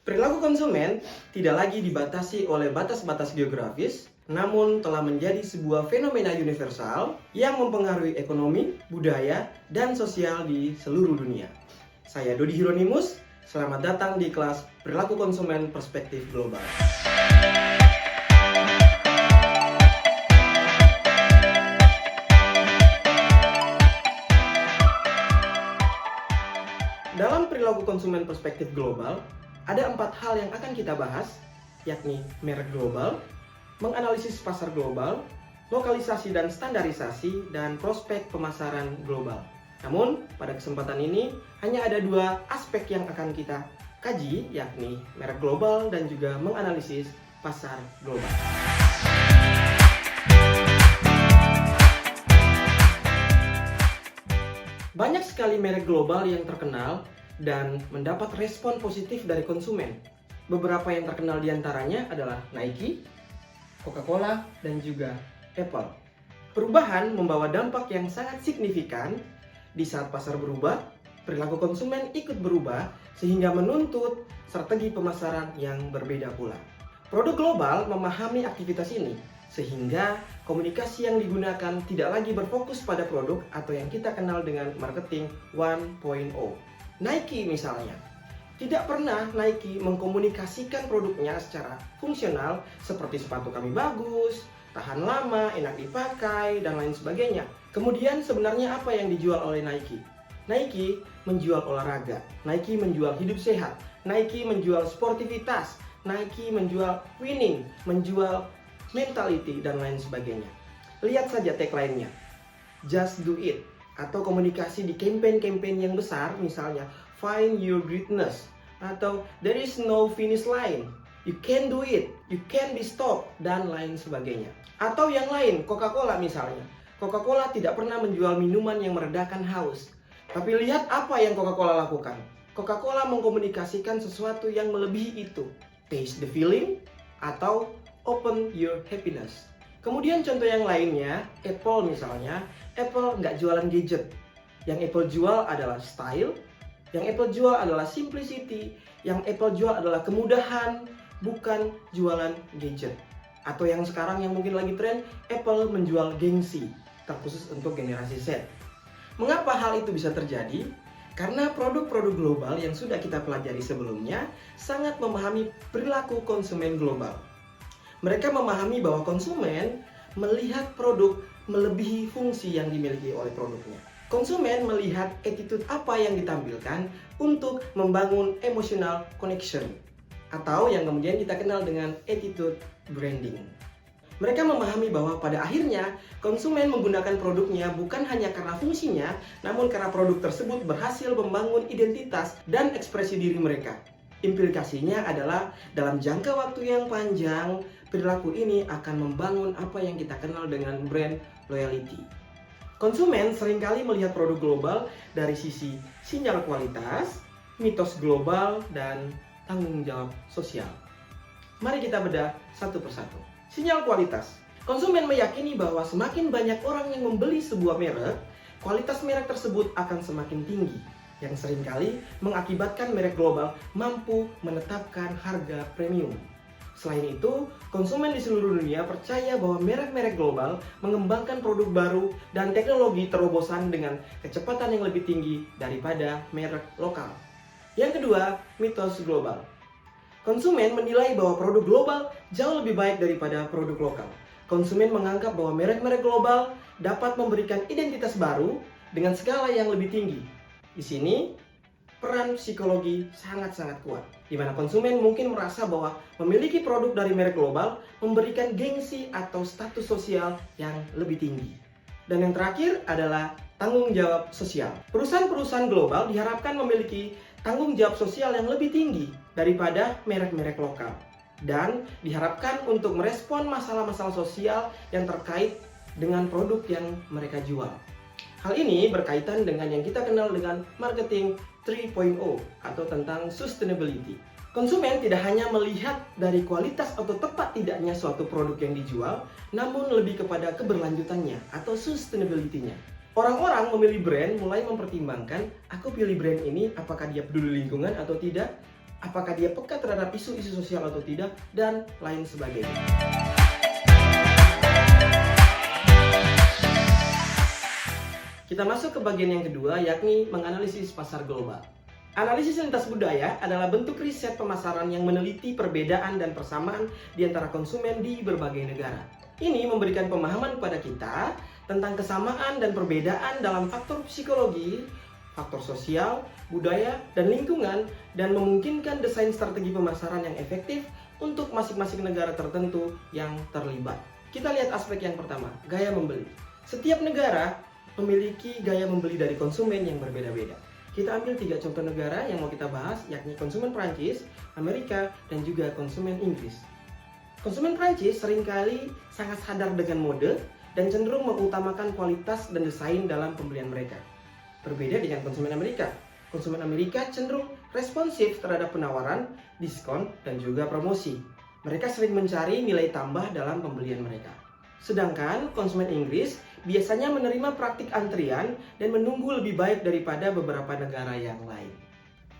Perilaku konsumen tidak lagi dibatasi oleh batas-batas geografis, namun telah menjadi sebuah fenomena universal yang mempengaruhi ekonomi, budaya, dan sosial di seluruh dunia. Saya Dodi Hieronymus, selamat datang di kelas Perilaku Konsumen Perspektif Global. Dalam perilaku konsumen perspektif global, ada 4 hal yang akan kita bahas, yakni merek global, menganalisis pasar global, lokalisasi dan standarisasi, dan prospek pemasaran global. Namun, pada kesempatan ini hanya ada 2 aspek yang akan kita kaji, yakni merek global dan juga menganalisis pasar global. Banyak sekali merek global yang terkenal dan mendapat respon positif dari konsumen. Beberapa yang terkenal diantaranya adalah Nike, Coca-Cola, dan juga Apple. Perubahan membawa dampak yang sangat signifikan. Di saat pasar berubah, perilaku konsumen ikut berubah sehingga menuntut strategi pemasaran yang berbeda pula. Produk global memahami aktivitas ini, sehingga komunikasi yang digunakan tidak lagi berfokus pada produk atau yang kita kenal dengan marketing 1.0. Nike misalnya, tidak pernah Nike mengkomunikasikan produknya secara fungsional seperti sepatu kami bagus, tahan lama, enak dipakai, dan lain sebagainya. Kemudian sebenarnya apa yang dijual oleh Nike? Nike menjual olahraga, Nike menjual hidup sehat, Nike menjual sportivitas, Nike menjual winning, menjual mentality, dan lain sebagainya. Lihat saja tagline-nya, just do it, atau komunikasi di campaign-campaign yang besar, misalnya find your greatness, atau there is no finish line, you can do it, you can be stopped, dan lain sebagainya. Atau yang lain, Coca-Cola misalnya. Coca-Cola tidak pernah menjual minuman yang meredakan haus. Tapi lihat apa yang Coca-Cola lakukan. Coca-Cola mengkomunikasikan sesuatu yang melebihi itu. Taste the feeling, atau open your happiness. Kemudian contoh yang lainnya, Apple misalnya. Apple nggak jualan gadget. Yang Apple jual adalah style. Yang Apple jual adalah simplicity. Yang Apple jual adalah kemudahan, bukan jualan gadget. Atau yang sekarang yang mungkin lagi tren, Apple menjual gengsi, terkhusus untuk generasi Z. Mengapa hal itu bisa terjadi? Karena produk-produk global yang sudah kita pelajari sebelumnya sangat memahami perilaku konsumen global. Mereka memahami bahwa konsumen melihat produk melebihi fungsi yang dimiliki oleh produknya. Konsumen melihat attitude apa yang ditampilkan untuk membangun emotional connection, atau yang kemudian kita kenal dengan attitude branding. Mereka memahami bahwa pada akhirnya konsumen menggunakan produknya bukan hanya karena fungsinya, namun karena produk tersebut berhasil membangun identitas dan ekspresi diri mereka. Implikasinya adalah dalam jangka waktu yang panjang, perilaku ini akan membangun apa yang kita kenal dengan brand loyalty. Konsumen seringkali melihat produk global dari sisi sinyal kualitas, mitos global, dan tanggung jawab sosial. Mari kita bedah satu persatu. Sinyal kualitas. Konsumen meyakini bahwa semakin banyak orang yang membeli sebuah merek, kualitas merek tersebut akan semakin tinggi, yang seringkali mengakibatkan merek global mampu menetapkan harga premium. Selain itu, konsumen di seluruh dunia percaya bahwa merek-merek global mengembangkan produk baru dan teknologi terobosan dengan kecepatan yang lebih tinggi daripada merek lokal. Yang kedua, mitos global. Konsumen menilai bahwa produk global jauh lebih baik daripada produk lokal. Konsumen menganggap bahwa merek-merek global dapat memberikan identitas baru dengan skala yang lebih tinggi. Di sini, peran psikologi sangat-sangat kuat, di mana konsumen mungkin merasa bahwa memiliki produk dari merek global memberikan gengsi atau status sosial yang lebih tinggi. Dan yang terakhir adalah tanggung jawab sosial. Perusahaan-perusahaan global diharapkan memiliki tanggung jawab sosial yang lebih tinggi daripada merek-merek lokal, dan diharapkan untuk merespon masalah-masalah sosial yang terkait dengan produk yang mereka jual. Hal ini berkaitan dengan yang kita kenal dengan marketing 3.0 atau tentang sustainability. Konsumen tidak hanya melihat dari kualitas atau tepat tidaknya suatu produk yang dijual, namun lebih kepada keberlanjutannya atau sustainability-nya. Orang-orang memilih brand mulai mempertimbangkan, aku pilih brand ini apakah dia peduli lingkungan atau tidak, apakah dia peka terhadap isu-isu sosial atau tidak, dan lain sebagainya. Kita masuk ke bagian yang kedua, yakni menganalisis pasar global. Analisis lintas budaya adalah bentuk riset pemasaran yang meneliti perbedaan dan persamaan di antara konsumen di berbagai negara. Ini memberikan pemahaman kepada kita tentang kesamaan dan perbedaan dalam faktor psikologi, faktor sosial, budaya, dan lingkungan, dan memungkinkan desain strategi pemasaran yang efektif untuk masing-masing negara tertentu yang terlibat. Kita lihat aspek yang pertama, gaya membeli. Setiap negara memiliki gaya membeli dari konsumen yang berbeda-beda. Kita ambil 3 contoh negara yang mau kita bahas, yakni konsumen Prancis, Amerika, dan juga konsumen Inggris. Konsumen Prancis seringkali sangat sadar dengan mode dan cenderung mengutamakan kualitas dan desain dalam pembelian mereka. Berbeda dengan konsumen Amerika. Konsumen Amerika cenderung responsif terhadap penawaran, diskon, dan juga promosi. Mereka sering mencari nilai tambah dalam pembelian mereka. Sedangkan konsumen Inggris biasanya menerima praktik antrian dan menunggu lebih baik daripada beberapa negara yang lain.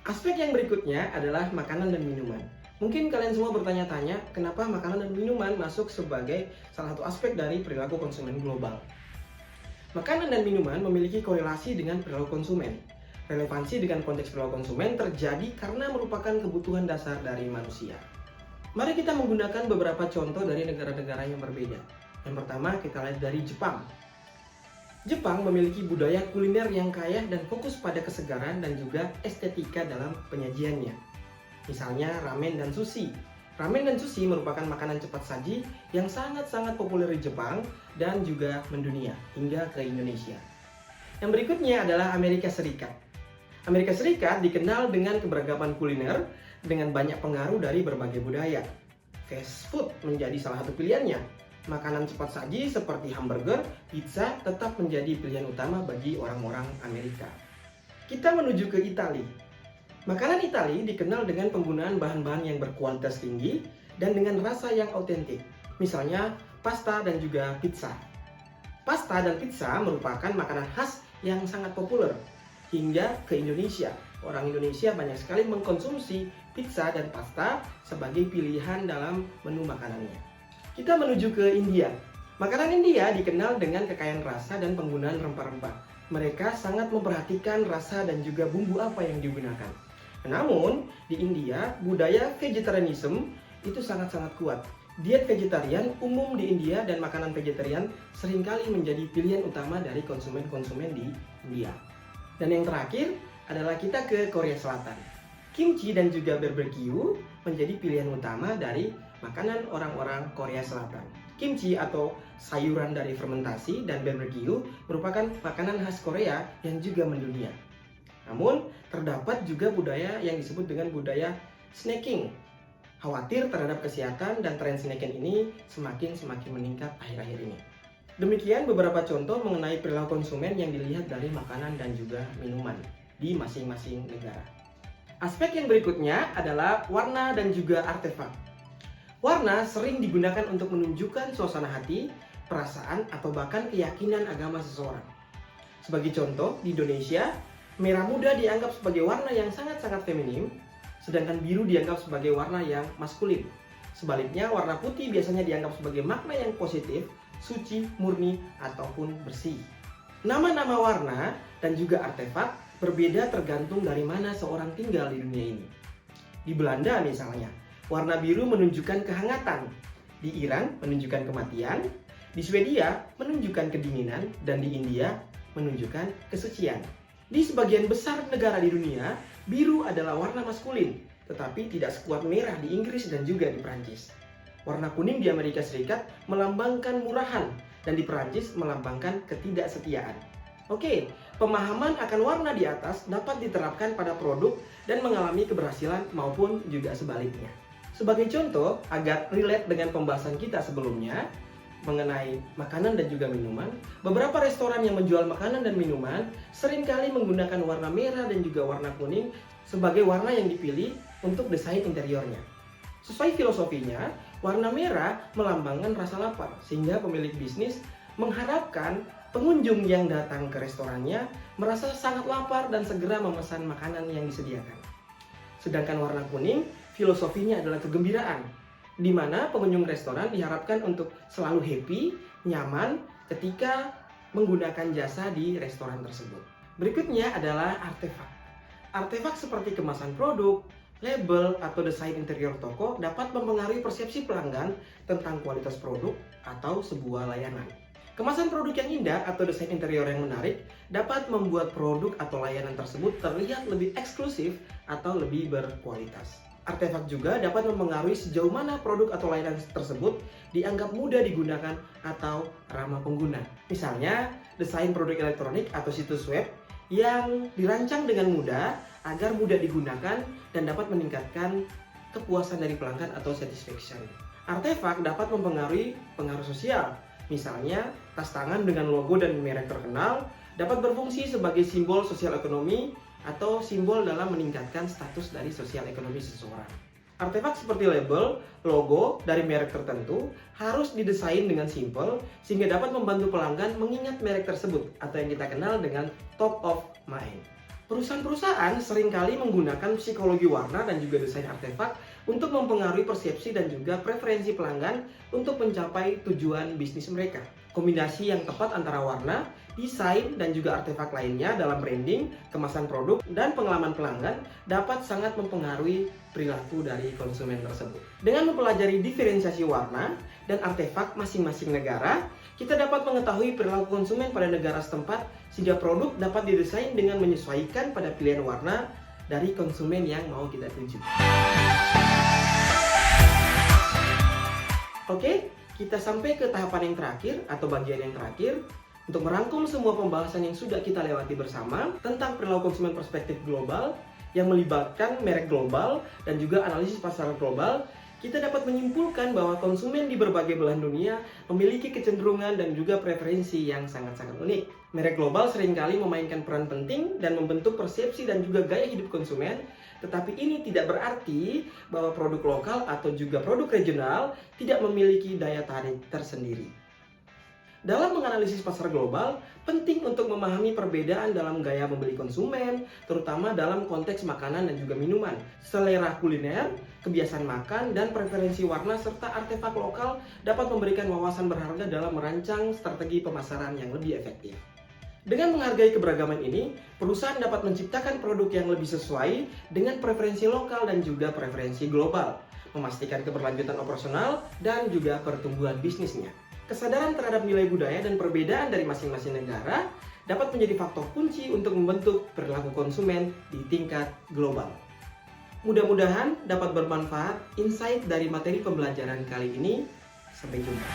Aspek yang berikutnya adalah makanan dan minuman. Mungkin kalian semua bertanya-tanya, kenapa makanan dan minuman masuk sebagai salah satu aspek dari perilaku konsumen global. Makanan dan minuman memiliki korelasi dengan perilaku konsumen. Relevansi dengan konteks perilaku konsumen terjadi karena merupakan kebutuhan dasar dari manusia. Mari kita menggunakan beberapa contoh dari negara-negara yang berbeda. Yang pertama kita lihat dari Jepang. Jepang memiliki budaya kuliner yang kaya dan fokus pada kesegaran dan juga estetika dalam penyajiannya. Misalnya ramen dan sushi. Ramen dan sushi merupakan makanan cepat saji yang sangat-sangat populer di Jepang dan juga mendunia hingga ke Indonesia. Yang berikutnya adalah Amerika Serikat. Amerika Serikat dikenal dengan keberagaman kuliner dengan banyak pengaruh dari berbagai budaya. Fast food menjadi salah satu pilihannya. Makanan cepat saji seperti hamburger, pizza tetap menjadi pilihan utama bagi orang-orang Amerika. Kita menuju ke Italia. Makanan Italia dikenal dengan penggunaan bahan-bahan yang berkualitas tinggi dan dengan rasa yang autentik. Misalnya pasta dan juga pizza. Pasta dan pizza merupakan makanan khas yang sangat populer hingga ke Indonesia. Orang Indonesia banyak sekali mengkonsumsi pizza dan pasta sebagai pilihan dalam menu makanannya. Kita menuju ke India. Makanan India dikenal dengan kekayaan rasa dan penggunaan rempah-rempah. Mereka sangat memperhatikan rasa dan juga bumbu apa yang digunakan. Namun, di India, budaya vegetarianism itu sangat-sangat kuat. Diet vegetarian umum di India dan makanan vegetarian seringkali menjadi pilihan utama dari konsumen-konsumen di India. Dan yang terakhir adalah kita ke Korea Selatan. Kimchi dan juga barbecue menjadi pilihan utama dari makanan orang-orang Korea Selatan. Kimchi atau sayuran dari fermentasi dan barbecue merupakan makanan khas Korea yang juga mendunia. Namun, terdapat juga budaya yang disebut dengan budaya snacking. Khawatir terhadap kesehatan dan tren snacking ini semakin meningkat akhir-akhir ini. Demikian beberapa contoh mengenai perilaku konsumen yang dilihat dari makanan dan juga minuman di masing-masing negara. Aspek yang berikutnya adalah warna dan juga artefak. Warna sering digunakan untuk menunjukkan suasana hati, perasaan, atau bahkan keyakinan agama seseorang. Sebagai contoh, di Indonesia, merah muda dianggap sebagai warna yang sangat-sangat feminim, sedangkan biru dianggap sebagai warna yang maskulin. Sebaliknya, warna putih biasanya dianggap sebagai makna yang positif, suci, murni, ataupun bersih. Nama-nama warna dan juga artefak berbeda tergantung dari mana seorang tinggal di dunia ini. Di Belanda misalnya, warna biru menunjukkan kehangatan. Di Iran menunjukkan kematian. Di Swedia menunjukkan kedinginan. Dan di India menunjukkan kesucian. Di sebagian besar negara di dunia, biru adalah warna maskulin, tetapi tidak sekuat merah di Inggris dan juga di Prancis. Warna kuning di Amerika Serikat melambangkan murahan, dan di Prancis melambangkan ketidaksetiaan. Oke, pemahaman akan warna di atas dapat diterapkan pada produk dan mengalami keberhasilan maupun juga sebaliknya. Sebagai contoh, agar relate dengan pembahasan kita sebelumnya mengenai makanan dan juga minuman, beberapa restoran yang menjual makanan dan minuman seringkali menggunakan warna merah dan juga warna kuning sebagai warna yang dipilih untuk desain interiornya. Sesuai filosofinya, warna merah melambangkan rasa lapar, sehingga pemilik bisnis mengharapkan pengunjung yang datang ke restorannya merasa sangat lapar dan segera memesan makanan yang disediakan. Sedangkan warna kuning, filosofinya adalah kegembiraan, di mana pengunjung restoran diharapkan untuk selalu happy, nyaman ketika menggunakan jasa di restoran tersebut. Berikutnya adalah artefak. Artefak seperti kemasan produk, label, atau desain interior toko dapat mempengaruhi persepsi pelanggan tentang kualitas produk atau sebuah layanan. Kemasan produk yang indah atau desain interior yang menarik dapat membuat produk atau layanan tersebut terlihat lebih eksklusif atau lebih berkualitas. Artefak juga dapat mempengaruhi sejauh mana produk atau layanan tersebut dianggap mudah digunakan atau ramah pengguna. Misalnya, desain produk elektronik atau situs web yang dirancang dengan mudah agar mudah digunakan dan dapat meningkatkan kepuasan dari pelanggan atau satisfaction. Artefak dapat mempengaruhi pengaruh sosial. Misalnya, tas tangan dengan logo dan merek terkenal dapat berfungsi sebagai simbol sosial ekonomi atau simbol dalam meningkatkan status dari sosial ekonomi seseorang. Artefak seperti label, logo dari merek tertentu harus didesain dengan simpel sehingga dapat membantu pelanggan mengingat merek tersebut atau yang kita kenal dengan top of mind. Perusahaan-perusahaan seringkali menggunakan psikologi warna dan juga desain artefak untuk mempengaruhi persepsi dan juga preferensi pelanggan untuk mencapai tujuan bisnis mereka. Kombinasi yang tepat antara warna, desain, dan juga artefak lainnya dalam branding, kemasan produk, dan pengalaman pelanggan dapat sangat mempengaruhi perilaku dari konsumen tersebut. Dengan mempelajari diferensiasi warna dan artefak masing-masing negara, kita dapat mengetahui perilaku konsumen pada negara setempat sehingga produk dapat didesain dengan menyesuaikan pada pilihan warna dari konsumen yang mau kita tuju. Oke, kita sampai ke tahapan yang terakhir atau bagian yang terakhir untuk merangkum semua pembahasan yang sudah kita lewati bersama tentang perilaku konsumen perspektif global yang melibatkan merek global dan juga analisis pasar global. Kita dapat menyimpulkan bahwa konsumen di berbagai belahan dunia memiliki kecenderungan dan juga preferensi yang sangat-sangat unik. Merek global seringkali memainkan peran penting dan membentuk persepsi dan juga gaya hidup konsumen, tetapi ini tidak berarti bahwa produk lokal atau juga produk regional tidak memiliki daya tarik tersendiri. Dalam menganalisis pasar global, penting untuk memahami perbedaan dalam gaya membeli konsumen, terutama dalam konteks makanan dan juga minuman, selera kuliner, kebiasaan makan, dan preferensi warna serta artefak lokal dapat memberikan wawasan berharga dalam merancang strategi pemasaran yang lebih efektif. Dengan menghargai keberagaman ini, perusahaan dapat menciptakan produk yang lebih sesuai dengan preferensi lokal dan juga preferensi global, memastikan keberlanjutan operasional dan juga pertumbuhan bisnisnya. Kesadaran terhadap nilai budaya dan perbedaan dari masing-masing negara dapat menjadi faktor kunci untuk membentuk perilaku konsumen di tingkat global. Mudah-mudahan dapat bermanfaat insight dari materi pembelajaran kali ini. Sampai jumpa.